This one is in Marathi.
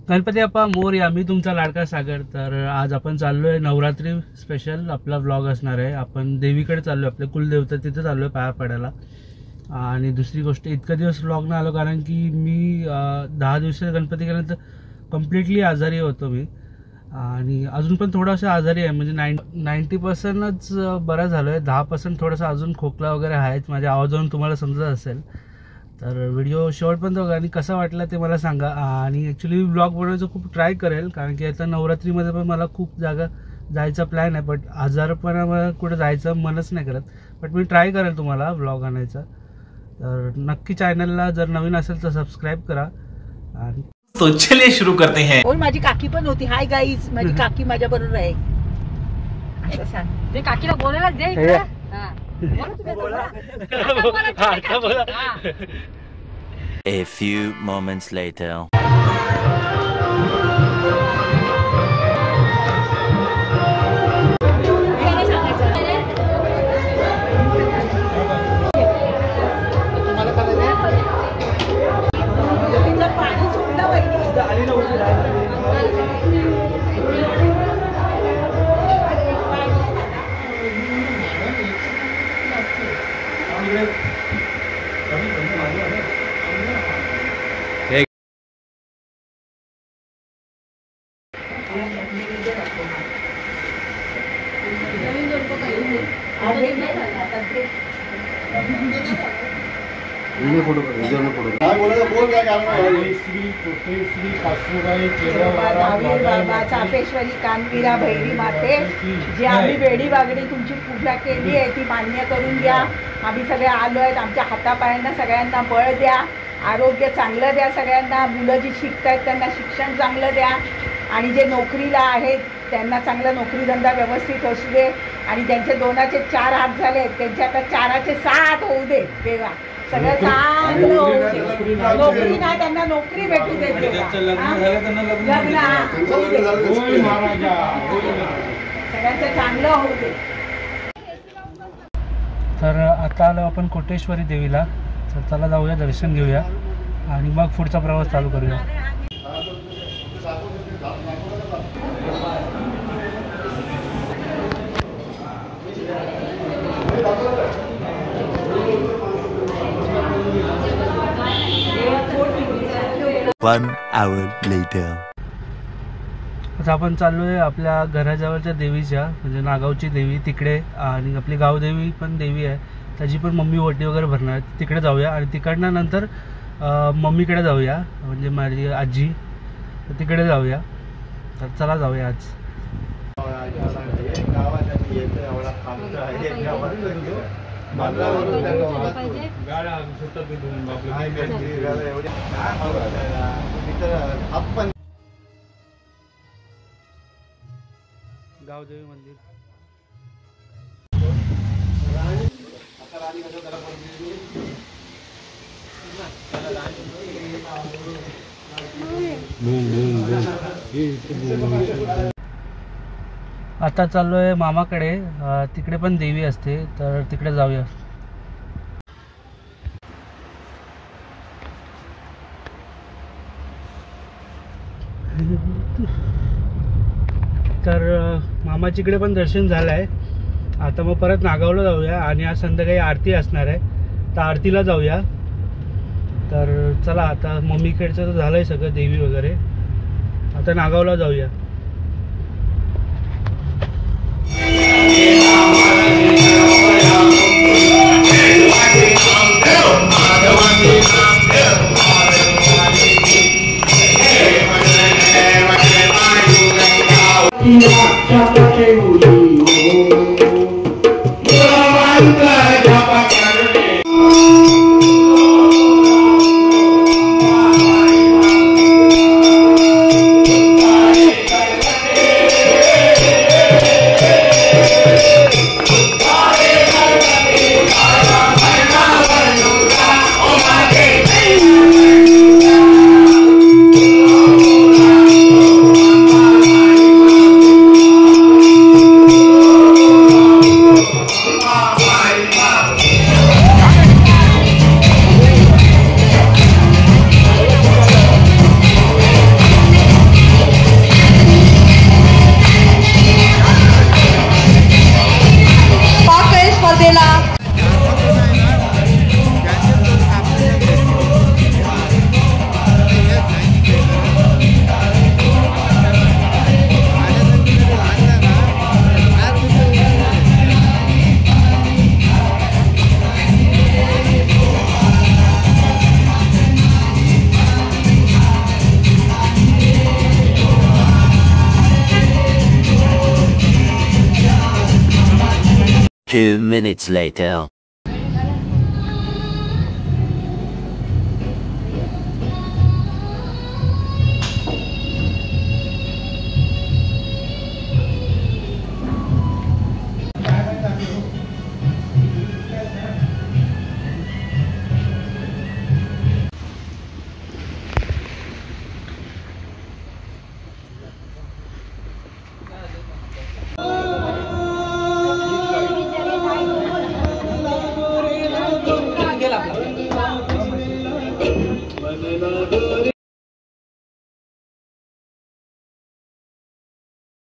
गणपती बाप्पा मोरया. मी तुमचा लाडका सागर. तर आज आपण चाललोय नवरात्री स्पेशल आपला व्लॉग असणार आहे. आपण देवीकडे चाललोय, आपले कुलदेवता तिथे चाललोय पाया पडायला. आणि दुसरी गोष्ट, इतका दिवस व्लॉग नाही आलो कारण की मी 10 दिवस गणपती केल्यानंतर कम्प्लिटली आजारी होतो मी. आणि अजून पण थोडासा आजारी आहे, म्हणजे 90%च बरा झालो आहे. 10% थोडासा अजून खोकला वगैरे आहेच. माझ्या आवाजावरून तुम्हाला समजत असेल. तर व्हिडिओ शेवटपर्यंत बघा आणि कसा वाटला ते मला सांगा. आणि ॲक्च्युली व्लॉग बनवायचं खूप ट्राय करेल कारण की आता नवरात्रीमध्ये पण मला खूप जागा जायचा प्लॅन आहे. बट आजारपणामुळे कुठे जायचं मनच नाही करत. बट मी ट्राय करेल तुम्हाला व्लॉग आणायचा. तर नक्की चॅनलला जर नवीन असेल तर सबस्क्राईब करा. आणि तो चलिए शुरू करते हैं. और माझी काकी पण होती. हाय गाईज, माझी काकी माझ्या बरोबर आहे. असं सांग ते काकीला बोलायला दे इकडे. A few moments later. चापेश्वरी कानवीरा भैरी माते, जी आम्ही वेडी वागडी तुमची पूजा केली आहे ती मान्य करून घ्या. आम्ही सगळे आलो आहेत. आमच्या हातापायांना सगळ्यांना बळ द्या, आरोग्य चांगलं द्या सगळ्यांना. मुलं जी शिकतायत त्यांना शिक्षण चांगलं द्या. आणि जे नोकरीला आहेत त्यांना चांगला नोकरीधंदा व्यवस्थित असू दे. आणि ज्यांचे 2चे 4 हात झाले त्यांच्या आता 4चे 6 हात होऊ दे देवा. सगळं चांगलं होऊ दे. नोकरी नाही त्यांना नोकरी भेटू दे देवा. सगळ्यांचं चांगलं होऊ दे. तर आता आलो आपण कोटेश्वरी देवीला. तर चला जाऊया, दर्शन घेऊया आणि मग पुढचा प्रवास चालू करूया. One hour later. आता आपण चाललोय आपल्या घराजवळच्या देवीच्या, म्हणजे नागावची देवी तिकडे. आणि आपली गावदेवी पण देवी आहे, त्याची पण मम्मी ओटी वगैरे भरणार. तिकडे जाऊया आणि तिकडनं नंतर मम्मीकडे जाऊया, म्हणजे माझी आजी. तर तिकडे जाऊया. तर चला जाऊया आज. गावदेवी मंदिर. आता चाललोय मामाकडे. तिकडे पण देवी असते, तर तिकडे जाऊया. तर मामाचीकडे पण दर्शन झालं आहे. आता मग परत नागावला जाऊया. आणि आज संध्याकाळी आरती असणार आहे, तर आरतीला जाऊया. तर चला, आता मम्मीकडचं तर झालं आहे सगळं देवी वगैरे. आता नागावला जाऊया. 2 minutes later.